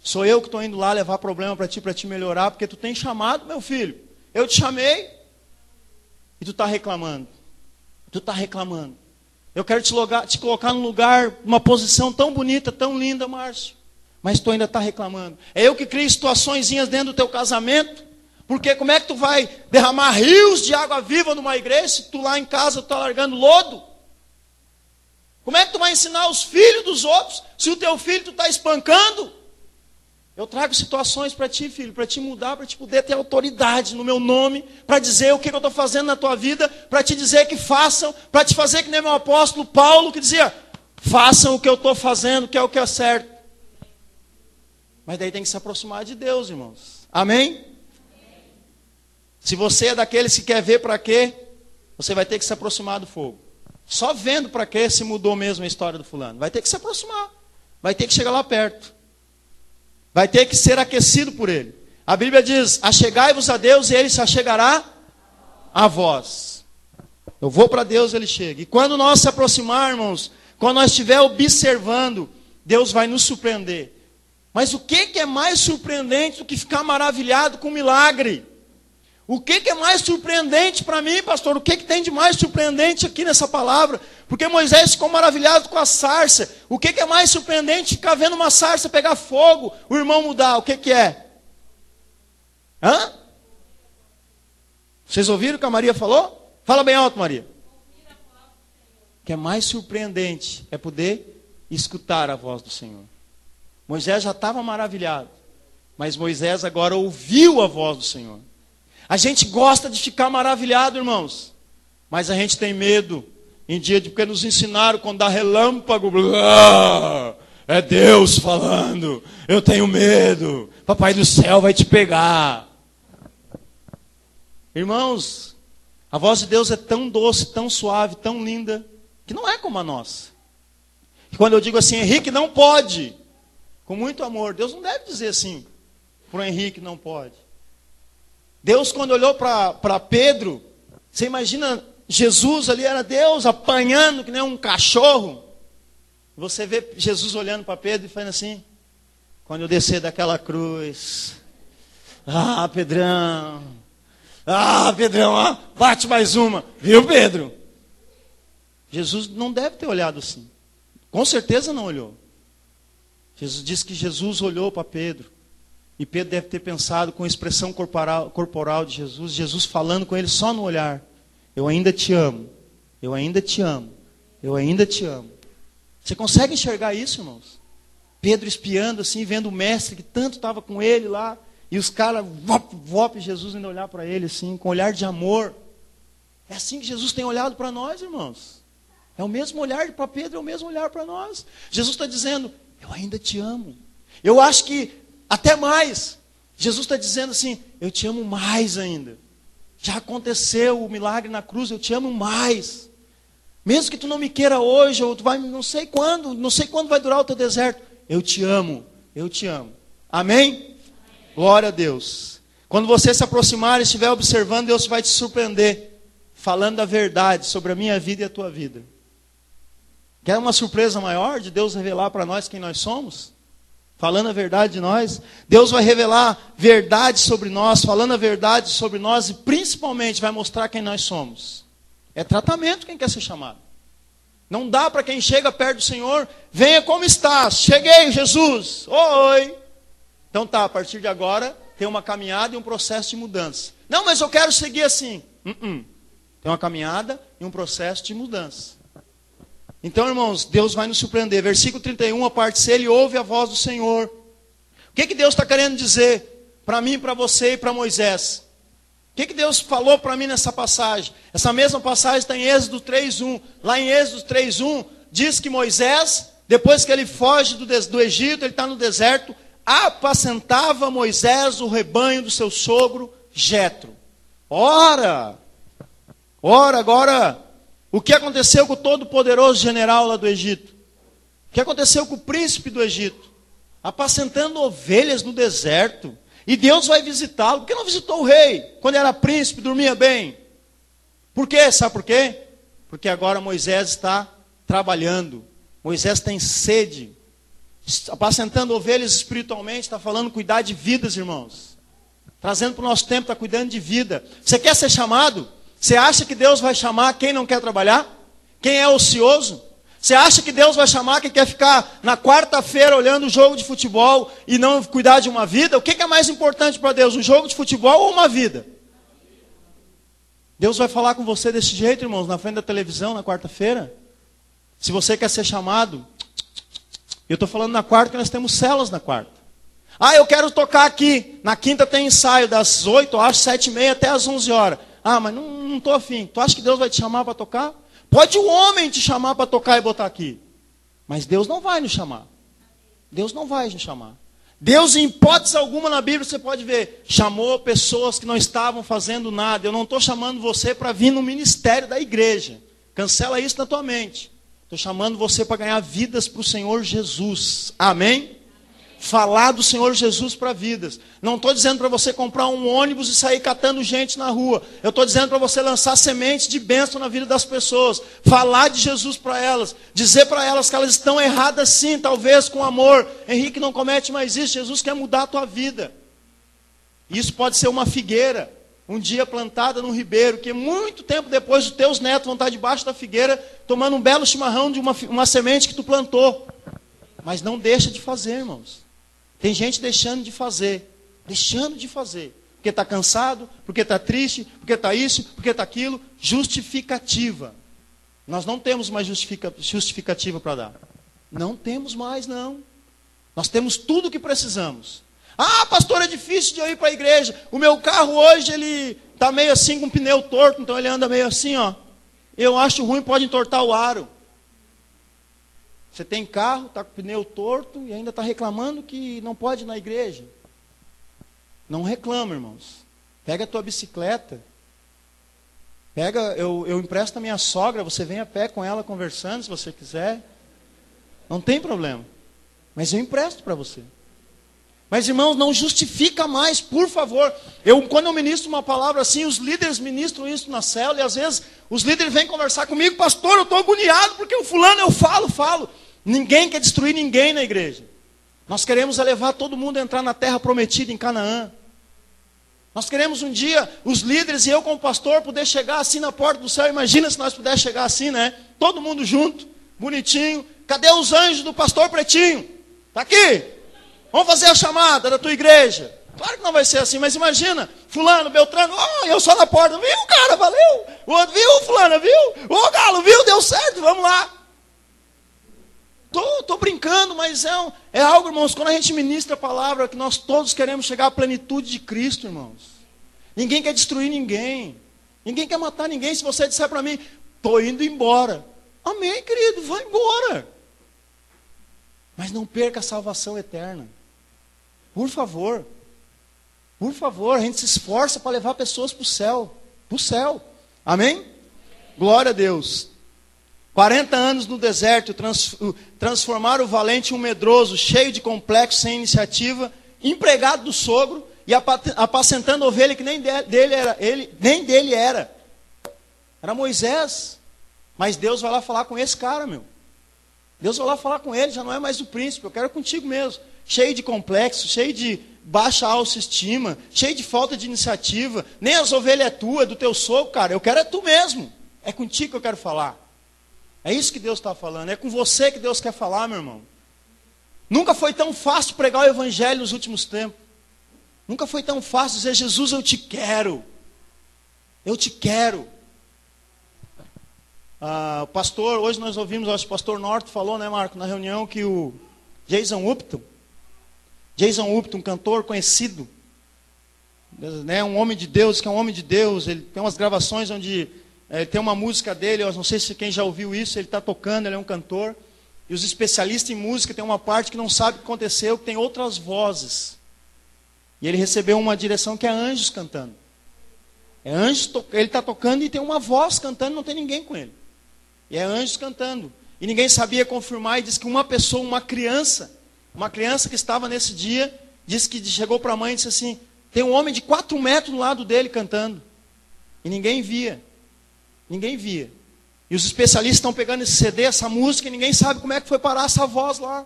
Sou eu que estou indo lá levar problema para te melhorar, porque tu tem chamado, meu filho. Eu te chamei, e tu está reclamando. Tu está reclamando. Eu quero te colocar num lugar, numa posição tão bonita, tão linda, Márcio. Mas tu ainda está reclamando. É eu que crio situaçõezinhas dentro do teu casamento. Porque como é que tu vai derramar rios de água viva numa igreja, se tu lá em casa está largando lodo? Como é que tu vai ensinar os filhos dos outros, se o teu filho tu está espancando? Eu trago situações para ti, filho, para te mudar, para te poder ter autoridade no meu nome, para dizer o que eu estou fazendo na tua vida, para te dizer que façam, para te fazer que nem meu apóstolo Paulo, que dizia, façam o que eu estou fazendo, que é o que é certo. Mas daí tem que se aproximar de Deus, irmãos. Amém? Se você é daqueles que quer ver para quê, você vai ter que se aproximar do fogo. Só vendo para quê se mudou mesmo a história do fulano. Vai ter que se aproximar, vai ter que chegar lá perto. Vai ter que ser aquecido por Ele. A Bíblia diz, achegai-vos a Deus e Ele se achegará a vós. Eu vou para Deus, Ele chega. E quando nós se aproximarmos, quando nós estiver observando, Deus vai nos surpreender. Mas o que é mais surpreendente do que ficar maravilhado com o milagre? O que é mais surpreendente para mim, pastor? O que tem de mais surpreendente aqui nessa palavra? Porque Moisés ficou maravilhado com a sarça. O que é mais surpreendente ficar vendo uma sarça pegar fogo, o irmão mudar? O que é? Hã? Vocês ouviram o que a Maria falou? Fala bem alto, Maria. O que é mais surpreendente é poder escutar a voz do Senhor. Moisés já estava maravilhado, mas Moisés agora ouviu a voz do Senhor. A gente gosta de ficar maravilhado, irmãos, mas a gente tem medo em dia de porque nos ensinaram quando dá relâmpago, é Deus falando, eu tenho medo, papai do céu vai te pegar. Irmãos, a voz de Deus é tão doce, tão suave, tão linda, que não é como a nossa. E quando eu digo assim, Henrique não pode, com muito amor, Deus não deve dizer assim, para o Henrique não pode. Deus, quando olhou para Pedro, você imagina, Jesus ali era Deus apanhando que nem um cachorro. Você vê Jesus olhando para Pedro e falando assim, quando eu descer daquela cruz, Pedrão, bate mais uma, viu, Pedro? Jesus não deve ter olhado assim, com certeza não olhou. Jesus diz que Jesus olhou para Pedro. E Pedro deve ter pensado com a expressão corporal de Jesus, Jesus falando com ele só no olhar. Eu ainda te amo, eu ainda te amo, eu ainda te amo. Você consegue enxergar isso, irmãos? Pedro espiando assim, vendo o mestre que tanto estava com ele lá. E os caras, Jesus ainda olhar para ele assim, com olhar de amor. É assim que Jesus tem olhado para nós, irmãos. É o mesmo olhar para Pedro, é o mesmo olhar para nós. Jesus está dizendo, eu ainda te amo. Eu acho que até mais. Jesus está dizendo assim, eu te amo mais ainda. Já aconteceu o milagre na cruz, eu te amo mais. Mesmo que tu não me queira hoje, ou tu vai, não sei quando vai durar o teu deserto. Eu te amo, eu te amo. Amém? Glória a Deus. Quando você se aproximar e estiver observando, Deus vai te surpreender, falando a verdade sobre a minha vida e a tua vida. Quer uma surpresa maior de Deus revelar para nós quem nós somos? Falando a verdade de nós. Deus vai revelar verdade sobre nós, falando a verdade sobre nós e principalmente vai mostrar quem nós somos. É tratamento quem quer ser chamado. Não dá para quem chega perto do Senhor, venha como estás, cheguei Jesus, oi. Então tá, a partir de agora tem uma caminhada e um processo de mudança. Não, mas eu quero seguir assim. Tem uma caminhada e um processo de mudança. Então, irmãos, Deus vai nos surpreender. Versículo 31, a parte C, ele ouve a voz do Senhor. O que Deus está querendo dizer para mim, para você e para Moisés? O que Deus falou para mim nessa passagem? Essa mesma passagem está em Êxodo 3:1. Lá em Êxodo 3:1, diz que Moisés, depois que ele foge do Egito, ele está no deserto, apacentava Moisés o rebanho do seu sogro Jetro. Ora, agora... O que aconteceu com o todo-poderoso general lá do Egito? O que aconteceu com o príncipe do Egito? Apacentando ovelhas no deserto. E Deus vai visitá-lo. Por que não visitou o rei? Quando era príncipe, dormia bem. Por quê? Sabe por quê? Porque agora Moisés está trabalhando. Moisés tem sede. Apacentando ovelhas espiritualmente, está falando cuidar de vidas, irmãos. Trazendo para o nosso tempo, está cuidando de vida. Você quer ser chamado? Você acha que Deus vai chamar quem não quer trabalhar? Quem é ocioso? Você acha que Deus vai chamar quem quer ficar na quarta-feira olhando o jogo de futebol e não cuidar de uma vida? O que é mais importante para Deus, um jogo de futebol ou uma vida? Deus vai falar com você desse jeito, irmãos, na frente da televisão na quarta-feira? Se você quer ser chamado, eu estou falando na quarta, que nós temos células na quarta. Ah, eu quero tocar aqui. Na quinta tem ensaio das 8, acho, 7h30 até as 11 horas. Ah, mas não estou afim. Tu acha que Deus vai te chamar para tocar? Pode o homem te chamar para tocar e botar aqui. Mas Deus não vai nos chamar. Deus não vai nos chamar. Deus, em hipótese alguma na Bíblia, você pode ver, chamou pessoas que não estavam fazendo nada. Eu não estou chamando você para vir no ministério da igreja. Cancela isso na tua mente. Estou chamando você para ganhar vidas para o Senhor Jesus. Amém? Falar do Senhor Jesus para vidas. Não estou dizendo para você comprar um ônibus e sair catando gente na rua. Eu estou dizendo para você lançar sementes de bênção na vida das pessoas. Falar de Jesus para elas. Dizer para elas que elas estão erradas sim, talvez com amor. Henrique, não comete mais isso. Jesus quer mudar a tua vida. Isso pode ser uma figueira, um dia plantada num ribeiro, que muito tempo depois os teus netos vão estar debaixo da figueira, tomando um belo chimarrão de uma semente que tu plantou. Mas não deixa de fazer, irmãos. Tem gente deixando de fazer, porque está cansado, porque está triste, porque está isso, porque está aquilo. Justificativa. Nós não temos mais justificativa para dar. Não temos mais, não. Nós temos tudo o que precisamos. Ah, pastor, é difícil de eu ir para a igreja. O meu carro hoje, ele está meio assim com o pneu torto, então ele anda meio assim, ó. Eu acho ruim, pode entortar o aro. Você tem carro, está com o pneu torto e ainda está reclamando que não pode ir na igreja. Não reclama, irmãos. Pega a tua bicicleta. Eu empresto a minha sogra, você vem a pé com ela conversando, se você quiser. Não tem problema. Mas eu empresto para você. Mas, irmãos, não justifica mais, por favor. Quando eu ministro uma palavra assim, os líderes ministram isso na célula, e às vezes os líderes vêm conversar comigo, pastor, eu estou agoniado, porque o fulano eu falo. Ninguém quer destruir ninguém na igreja. Nós queremos levar todo mundo a entrar na terra prometida em Canaã. Nós queremos um dia, os líderes e eu como pastor, poder chegar assim na porta do céu. Imagina se nós pudéssemos chegar assim, né? Todo mundo junto, bonitinho. Cadê os anjos do pastor Pretinho? Está aqui. Vamos fazer a chamada da tua igreja. Claro que não vai ser assim, mas imagina, fulano, Beltrano, eu só na porta, viu, cara, valeu. O outro, viu, fulano, viu? Ô, Galo, viu, deu certo, vamos lá. Tô brincando, mas é algo, irmãos, quando a gente ministra a palavra, que nós todos queremos chegar à plenitude de Cristo, irmãos. Ninguém quer destruir ninguém. Ninguém quer matar ninguém. Se você disser para mim, estou indo embora. Amém, querido, vai embora. Mas não perca a salvação eterna. Por favor. Por favor, a gente se esforça para levar pessoas para o céu. Para o céu. Amém? Glória a Deus. 40 anos no deserto, transformar o valente em um medroso, cheio de complexo, sem iniciativa, empregado do sogro e apacentando ovelha que nem dele era. Era Moisés. Mas Deus vai lá falar com esse cara, meu. Deus vai lá falar com ele, já não é mais o príncipe, eu quero contigo mesmo. Cheio de complexo, cheio de baixa autoestima, cheio de falta de iniciativa. Nem as ovelhas é tua, é do teu sogro, cara. Eu quero é tu mesmo. É contigo que eu quero falar. É isso que Deus está falando. É com você que Deus quer falar, meu irmão. Nunca foi tão fácil pregar o evangelho nos últimos tempos. Nunca foi tão fácil dizer, Jesus, eu te quero. Eu te quero. O pastor, hoje nós ouvimos, acho que o pastor Norton falou, né, Marco, na reunião, que o Jason Upton, um cantor conhecido, né, um homem de Deus, que é um homem de Deus, ele tem umas gravações onde tem uma música dele, eu não sei se quem já ouviu isso, ele está tocando, ele é um cantor, e os especialistas em música tem uma parte que não sabe o que aconteceu, que tem outras vozes, e ele recebeu uma direção que é anjos cantando. É anjos, ele está tocando e tem uma voz cantando, não tem ninguém com ele. E é anjos cantando. E ninguém sabia confirmar, e disse que uma pessoa, uma criança que estava nesse dia, disse que chegou para a mãe e disse assim, tem um homem de 4 metros do lado dele cantando. E ninguém via. Ninguém via. E os especialistas estão pegando esse CD, essa música, e ninguém sabe como é que foi parar essa voz lá.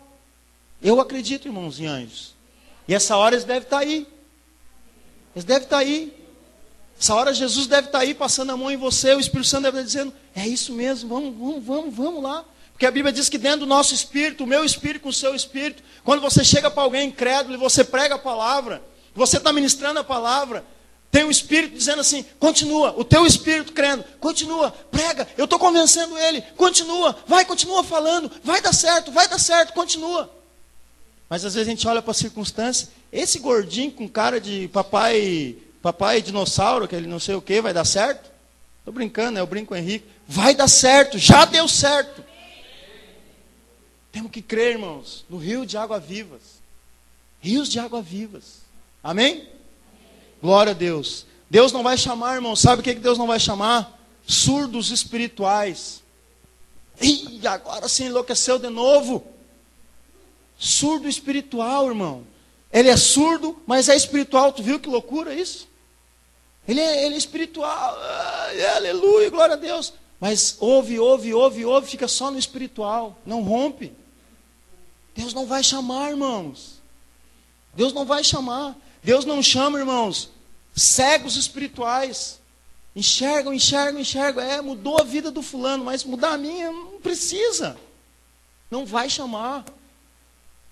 Eu acredito, irmãos, em anjos. E essa hora eles devem estar aí. Eles devem estar aí. Essa hora Jesus deve estar aí passando a mão em você, o Espírito Santo deve estar dizendo, é isso mesmo, vamos lá. Porque a Bíblia diz que dentro do nosso espírito, o meu espírito com o seu espírito, quando você chega para alguém incrédulo e você prega a palavra, você está ministrando a palavra, tem um espírito dizendo assim, continua, o teu espírito crendo, continua, prega, eu estou convencendo ele, continua falando, vai dar certo, continua. Mas às vezes a gente olha para a circunstância, esse gordinho com cara de papai dinossauro, que ele não sei o que, vai dar certo? Estou brincando, né? Eu brinco com o Henrique. Vai dar certo, já deu certo. Temos que crer, irmãos, no rio de água vivas. Rios de água vivas. Amém? Glória a Deus. Deus não vai chamar, irmão, sabe o que Deus não vai chamar? Surdos espirituais. Ih, agora sim enlouqueceu de novo. Surdo espiritual, irmão. Ele é surdo, mas é espiritual. Tu viu que loucura isso? Ele é espiritual. Aleluia, glória a Deus. Mas ouve, fica só no espiritual. Não rompe. Deus não vai chamar, irmãos. Deus não vai chamar. Deus não chama, irmãos, cegos espirituais. Enxergam. Mudou a vida do fulano, mas mudar a minha não precisa. Não vai chamar.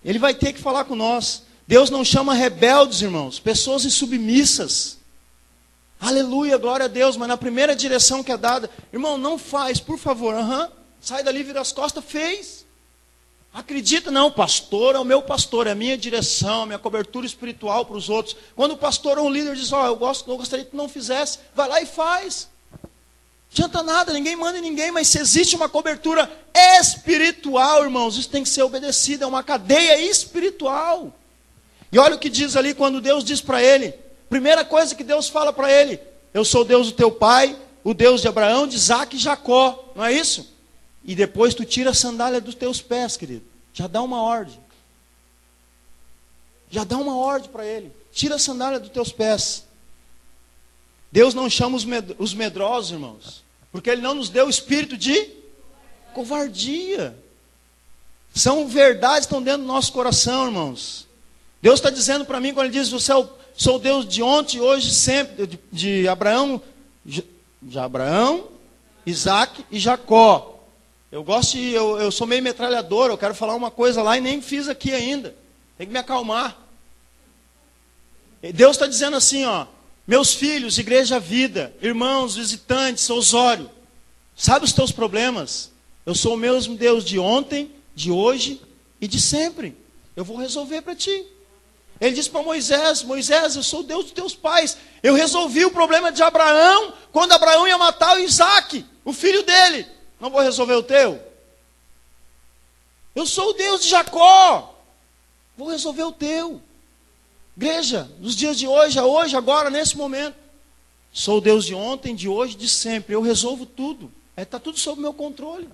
Ele vai ter que falar com nós. Deus não chama rebeldes, irmãos, pessoas insubmissas. Aleluia, glória a Deus, mas na primeira direção que é dada, irmão, não faz, por favor, sai dali, vira as costas, fez. Acredita, não, pastor é o meu pastor, é a minha direção, a minha cobertura espiritual para os outros. Quando o pastor ou um líder diz, eu gostaria que tu não fizesse, vai lá e faz. Não adianta nada, ninguém manda em ninguém, mas se existe uma cobertura espiritual, irmãos, isso tem que ser obedecido, é uma cadeia espiritual. E olha o que diz ali quando Deus diz para ele, primeira coisa que Deus fala para ele, eu sou o Deus do teu pai, o Deus de Abraão, de Isaac e Jacó, não é isso? E depois tu tira a sandália dos teus pés, querido. Já dá uma ordem. Já dá uma ordem para ele. Tira a sandália dos teus pés. Deus não chama os medrosos, irmãos, porque Ele não nos deu o espírito de covardia. São verdades que estão dentro do nosso coração, irmãos. Deus está dizendo para mim, quando Ele diz, sou o Deus de ontem, hoje, sempre, de Abraão, Isaac e Jacó. Eu sou meio metralhador, eu quero falar uma coisa lá e nem fiz aqui ainda. Tem que me acalmar. Deus está dizendo assim, meus filhos, Igreja Vida, irmãos, visitantes, Osório, sabe os teus problemas? Eu sou o mesmo Deus de ontem, de hoje e de sempre. Eu vou resolver para ti. Ele disse para Moisés, eu sou o Deus dos teus pais. Eu resolvi o problema de Abraão, quando Abraão ia matar o Isaac, o filho dele. Não vou resolver o teu? Eu sou o Deus de Jacó. Vou resolver o teu. Igreja, nos dias de hoje, agora, nesse momento. Sou o Deus de ontem, de hoje, de sempre. Eu resolvo tudo. Está tudo sob meu controle.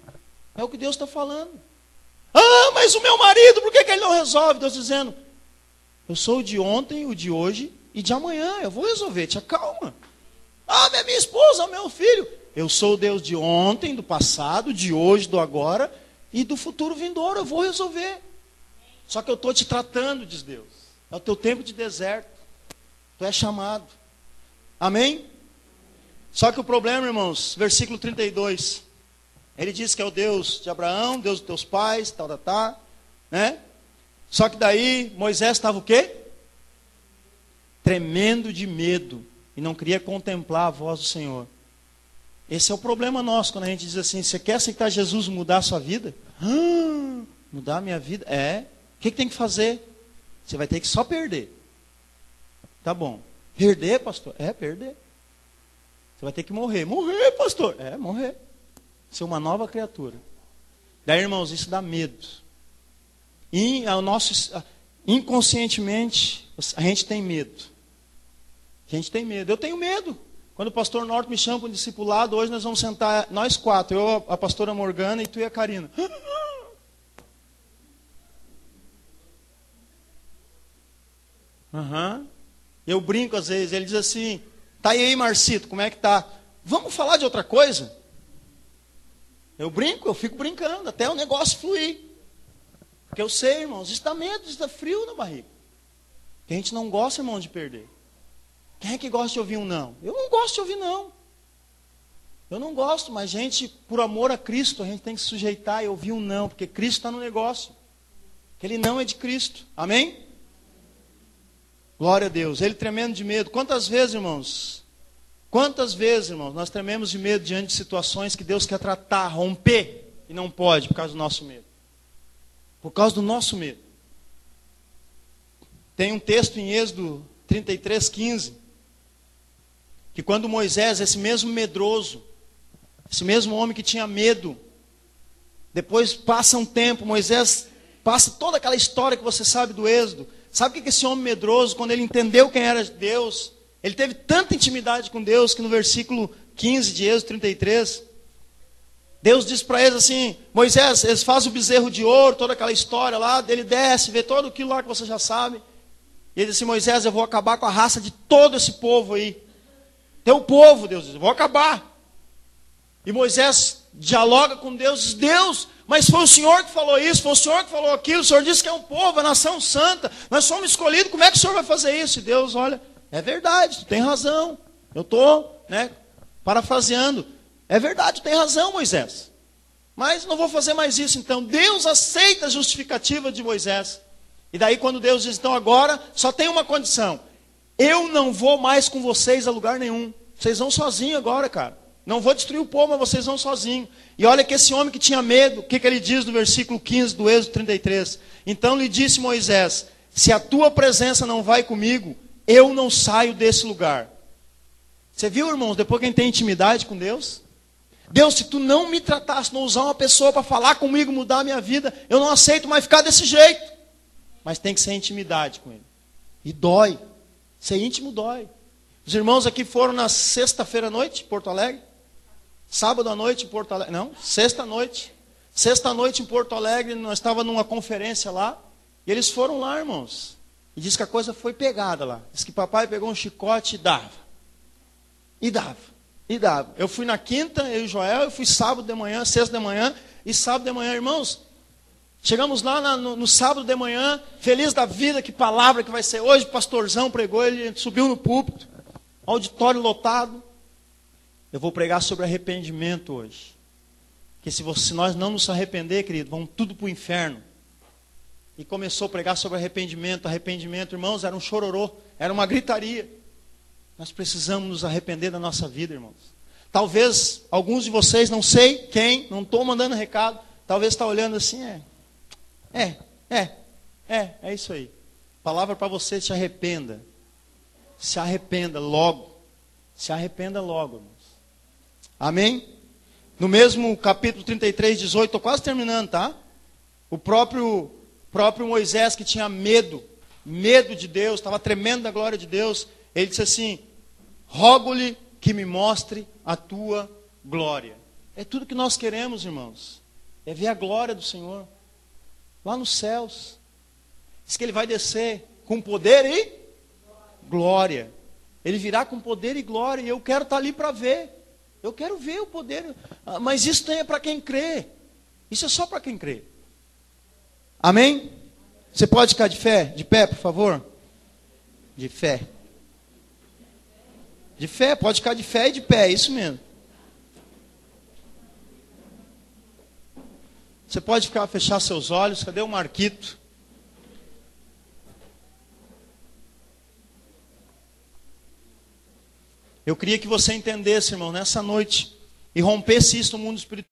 É o que Deus está falando. Ah, mas o meu marido, por que ele não resolve? Deus dizendo, eu sou o de ontem, o de hoje e de amanhã. Eu vou resolver, te acalma. Ah, minha esposa, meu filho. Eu sou o Deus de ontem, do passado, de hoje, do agora e do futuro vindouro. Eu vou resolver. Só que eu estou te tratando, diz Deus. É o teu tempo de deserto. Tu é chamado. Amém? Só que o problema, irmãos, versículo 32. Ele diz que é o Deus de Abraão, Deus dos teus pais, tal, né? Só que daí Moisés estava o quê? Tremendo de medo. E não queria contemplar a voz do Senhor. Esse é o problema nosso, quando a gente diz assim, você quer aceitar Jesus mudar a sua vida? Mudar a minha vida? O que tem que fazer? Você vai ter que só perder. Tá bom. Perder, pastor? Perder. Você vai ter que morrer. Morrer, pastor? Morrer. Ser uma nova criatura. Daí, irmãos, isso dá medo. E inconscientemente, a gente tem medo. A gente tem medo. Eu tenho medo. Quando o pastor Norte me chama para um discipulado, hoje nós vamos sentar, nós 4, eu, a pastora Morgana e tu e a Karina. Eu brinco às vezes, ele diz assim, tá aí, Marcito, como é que tá? Vamos falar de outra coisa? Eu brinco, eu fico brincando, até o negócio fluir. Porque eu sei, irmãos, isso dá medo, isso dá frio na barriga. Que a gente não gosta, irmão, de perder. Quem é que gosta de ouvir um não? Eu não gosto de ouvir não. Eu não gosto, mas gente, por amor a Cristo, a gente tem que se sujeitar e ouvir um não, porque Cristo está no negócio. Aquele não é de Cristo. Amém? Glória a Deus. Ele tremendo de medo. Quantas vezes, irmãos, nós trememos de medo diante de situações que Deus quer tratar, romper, e não pode por causa do nosso medo. Por causa do nosso medo. Tem um texto em Êxodo 33:15, que quando Moisés, esse mesmo medroso, esse mesmo homem que tinha medo, depois passa um tempo, Moisés passa toda aquela história que você sabe do Êxodo. Sabe o que esse homem medroso, quando ele entendeu quem era Deus, ele teve tanta intimidade com Deus, que no versículo 15 de Êxodo 33, Deus diz para eles assim, Moisés, eles fazem o bezerro de ouro, toda aquela história lá, ele desce, vê todo aquilo lá que você já sabe, e ele diz assim, Moisés, eu vou acabar com a raça de todo esse povo aí, teu povo, Deus diz, eu vou acabar. E Moisés dialoga com Deus, diz, Deus, mas foi o Senhor que falou isso, foi o Senhor que falou aquilo, o Senhor disse que é um povo, a nação santa, nós somos escolhidos, como é que o Senhor vai fazer isso? E Deus, olha, é verdade, tu tem razão, eu estou parafraseando, é verdade, tu tem razão, Moisés, mas não vou fazer mais isso. Então Deus aceita a justificativa de Moisés, e daí quando Deus diz, então agora só tem uma condição, eu não vou mais com vocês a lugar nenhum, vocês vão sozinhos agora, cara. Não vou destruir o povo, mas vocês vão sozinhos. E olha que esse homem que tinha medo, o que ele diz no versículo 15 do Êxodo 33? Então lhe disse Moisés, se a tua presença não vai comigo, eu não saio desse lugar. Você viu, irmãos, depois que a gente tem intimidade com Deus? Deus, se tu não me tratasse, não usar uma pessoa para falar comigo, mudar a minha vida, eu não aceito mais ficar desse jeito. Mas tem que ser intimidade com Ele. E dói. Ser íntimo dói. Os irmãos aqui foram na sexta-feira à noite, em Porto Alegre. Sábado à noite em Porto Alegre, não, sexta noite em Porto Alegre, nós estávamos numa conferência lá, e eles foram lá, irmãos, e diz que a coisa foi pegada lá, diz que papai pegou um chicote e dava, eu fui na quinta, eu e o Joel, eu fui sábado de manhã, sexta de manhã, e sábado de manhã, irmãos, chegamos lá no sábado de manhã, feliz da vida, que palavra que vai ser hoje, o pastorzão pregou, ele subiu no púlpito, auditório lotado. Eu vou pregar sobre arrependimento hoje. Porque se nós não nos arrepender, querido, vamos tudo para o inferno. E começou a pregar sobre arrependimento, irmãos, era um chororô, era uma gritaria. Nós precisamos nos arrepender da nossa vida, irmãos. Talvez alguns de vocês, não sei quem, não estou mandando recado, talvez está olhando assim, é isso aí. Palavra para você, se arrependa. Se arrependa logo. Se arrependa logo, irmãos. Amém? No mesmo capítulo 33, 18, estou quase terminando, tá? O próprio Moisés, que tinha medo de Deus, estava tremendo da glória de Deus, ele disse assim: rogo-lhe que me mostre a tua glória. É tudo que nós queremos, irmãos, é ver a glória do Senhor, lá nos céus. Diz que ele vai descer com poder e glória. Ele virá com poder e glória, e eu quero estar ali para ver. Eu quero ver o poder, mas isso é para quem crê. Isso é só para quem crê. Amém? Você pode ficar de pé, por favor? De fé. De fé, pode ficar de fé e de pé, é isso mesmo. Você pode fechar seus olhos. Cadê o Marquito? Eu queria que você entendesse, irmão, nessa noite, e rompesse isso no mundo espiritual.